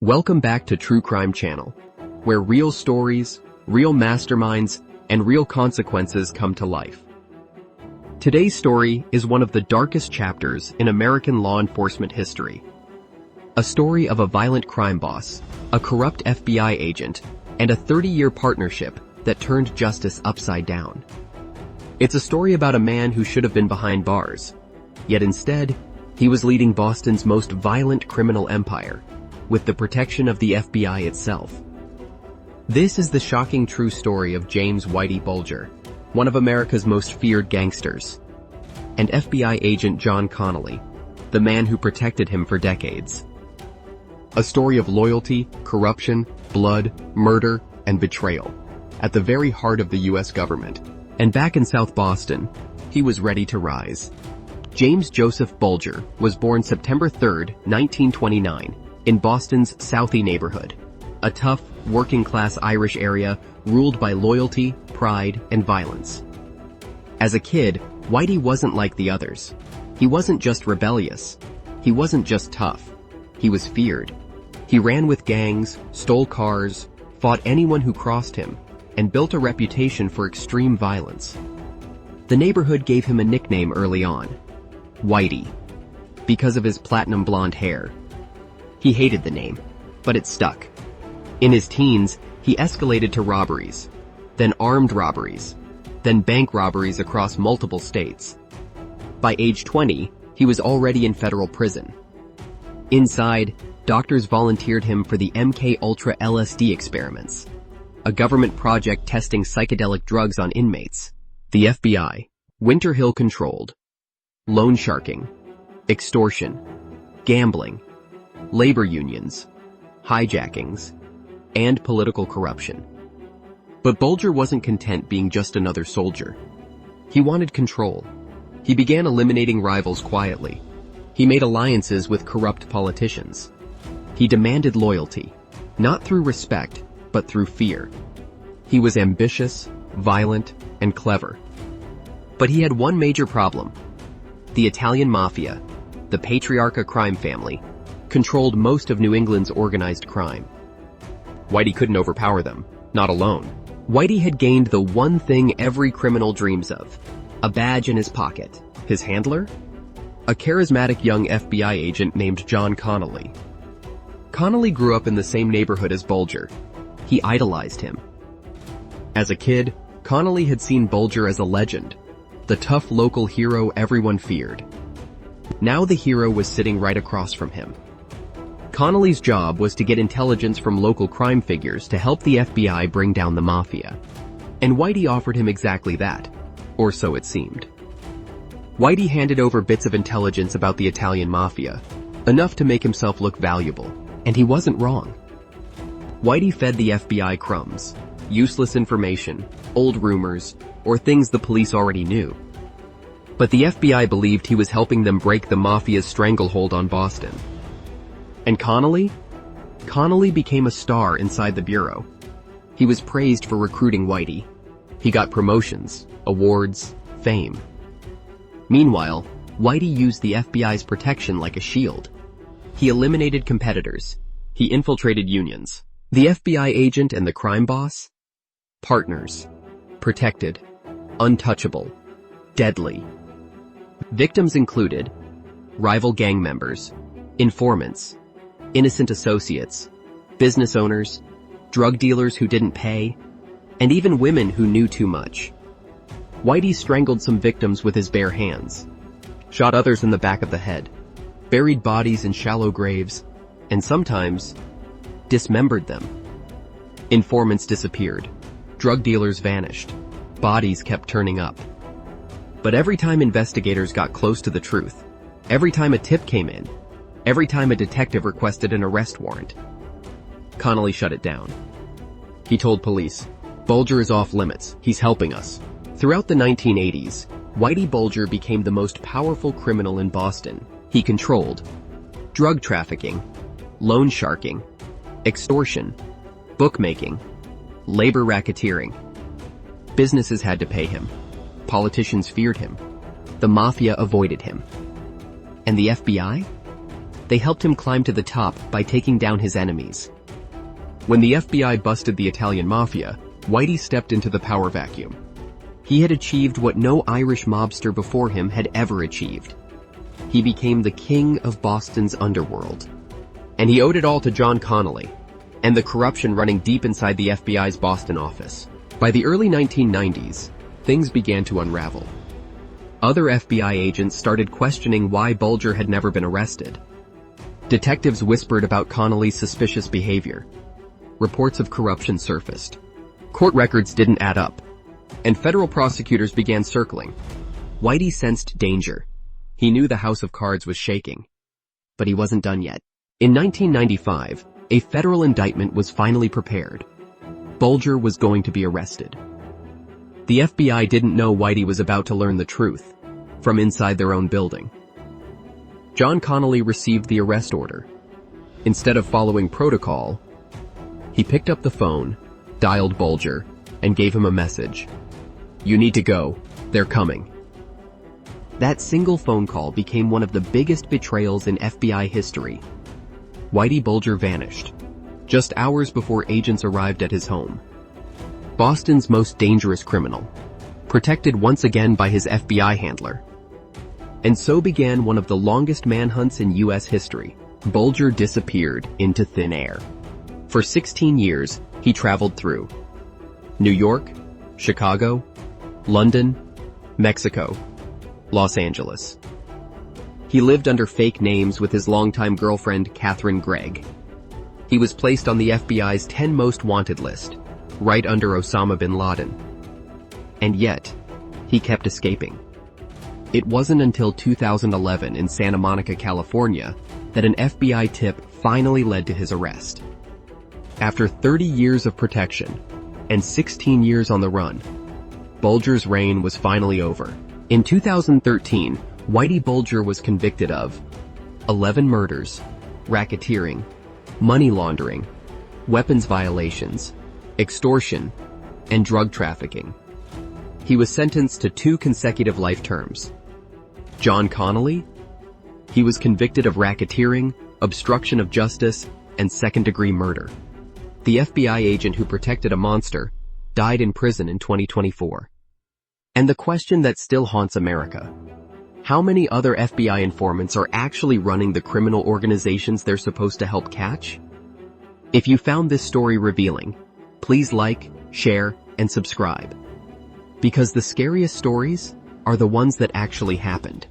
Welcome back to True Crime Channel, where real stories, real masterminds, and real consequences come to life. Today's story is one of the darkest chapters in American law enforcement history. A story of a violent crime boss, a corrupt FBI agent, and a 30-year partnership that turned justice upside down. It's a story about a man who should have been behind bars, yet instead, he was leading Boston's most violent criminal empire, with the protection of the FBI itself. This is the shocking true story of James Whitey Bulger, one of America's most feared gangsters, and FBI agent John Connolly, the man who protected him for decades. A story of loyalty, corruption, blood, murder, and betrayal, at the very heart of the U.S. government. And back in South Boston, he was ready to rise. James Joseph Bulger was born September 3, 1929, in Boston's Southie neighborhood, a tough, working-class Irish area ruled by loyalty, pride, and violence. As a kid, Whitey wasn't like the others. He wasn't just rebellious. He wasn't just tough. He was feared. He ran with gangs, stole cars, fought anyone who crossed him, and built a reputation for extreme violence. The neighborhood gave him a nickname early on, Whitey, because of his platinum blonde hair. He hated the name, but it stuck. In his teens, he escalated to robberies, then armed robberies, then bank robberies across multiple states. By age 20, he was already in federal prison. Inside, doctors volunteered him for the MK Ultra LSD experiments, a government project testing psychedelic drugs on inmates. The FBI, Winter Hill controlled, loan sharking, extortion, gambling, labor unions, hijackings, and political corruption. But Bulger wasn't content being just another soldier. He wanted control. He began eliminating rivals quietly. He made alliances with corrupt politicians. He demanded loyalty, not through respect, but through fear. He was ambitious, violent, and clever. But he had one major problem. The Italian Mafia, the Patriarca crime family, controlled most of New England's organized crime. Whitey couldn't overpower them, not alone. Whitey had gained the one thing every criminal dreams of, a badge in his pocket. His handler? A charismatic young FBI agent named John Connolly. Connolly grew up in the same neighborhood as Bulger. He idolized him. As a kid, Connolly had seen Bulger as a legend, the tough local hero everyone feared. Now the hero was sitting right across from him. Connolly's job was to get intelligence from local crime figures to help the FBI bring down the mafia. And Whitey offered him exactly that, or so it seemed. Whitey handed over bits of intelligence about the Italian mafia, enough to make himself look valuable, and he wasn't wrong. Whitey fed the FBI crumbs, useless information, old rumors, or things the police already knew. But the FBI believed he was helping them break the mafia's stranglehold on Boston. And Connolly? Connolly became a star inside the bureau. He was praised for recruiting Whitey. He got promotions, awards, fame. Meanwhile, Whitey used the FBI's protection like a shield. He eliminated competitors. He infiltrated unions. The FBI agent and the crime boss? Partners. Protected. Untouchable. Deadly. Victims included rival gang members, informants, innocent associates, business owners, drug dealers who didn't pay, and even women who knew too much. Whitey strangled some victims with his bare hands, shot others in the back of the head, buried bodies in shallow graves, and sometimes dismembered them. Informants disappeared. Drug dealers vanished. Bodies kept turning up. But every time investigators got close to the truth, every time a tip came in, every time a detective requested an arrest warrant, Connolly shut it down. He told police, "Bulger is off limits. He's helping us." Throughout the 1980s, Whitey Bulger became the most powerful criminal in Boston. He controlled drug trafficking, loan sharking, extortion, bookmaking, labor racketeering. Businesses had to pay him. Politicians feared him. The mafia avoided him. And the FBI? They helped him climb to the top by taking down his enemies. When the FBI busted the Italian mafia, Whitey stepped into the power vacuum. He had achieved what no Irish mobster before him had ever achieved. He became the king of Boston's underworld. And he owed it all to John Connolly and the corruption running deep inside the FBI's Boston office. By the early 1990s, things began to unravel. Other FBI agents started questioning why Bulger had never been arrested. Detectives whispered about Connolly's suspicious behavior. Reports of corruption surfaced. Court records didn't add up, and federal prosecutors began circling. Whitey sensed danger. He knew the house of cards was shaking. But he wasn't done yet. In 1995, a federal indictment was finally prepared. Bulger was going to be arrested. The FBI didn't know Whitey was about to learn the truth from inside their own building. John Connolly received the arrest order. Instead of following protocol, he picked up the phone, dialed Bulger, and gave him a message. "You need to go. They're coming." That single phone call became one of the biggest betrayals in FBI history. Whitey Bulger vanished, just hours before agents arrived at his home. Boston's most dangerous criminal, protected once again by his FBI handler. And so began one of the longest manhunts in U.S. history. Bulger disappeared into thin air. For 16 years, he traveled through New York, Chicago, London, Mexico, Los Angeles. He lived under fake names with his longtime girlfriend, Catherine Gregg. He was placed on the FBI's 10 most wanted list, right under Osama bin Laden. And yet, he kept escaping. It wasn't until 2011 in Santa Monica, California, that an FBI tip finally led to his arrest. After 30 years of protection and 16 years on the run, Bulger's reign was finally over. In 2013, Whitey Bulger was convicted of 11 murders, racketeering, money laundering, weapons violations, extortion, and drug trafficking. He was sentenced to 2 consecutive life terms. John Connolly? He was convicted of racketeering, obstruction of justice, and second-degree murder. The FBI agent who protected a monster died in prison in 2024. And the question that still haunts America: how many other FBI informants are actually running the criminal organizations they're supposed to help catch? If you found this story revealing, please like, share, and subscribe. Because the scariest stories are the ones that actually happened.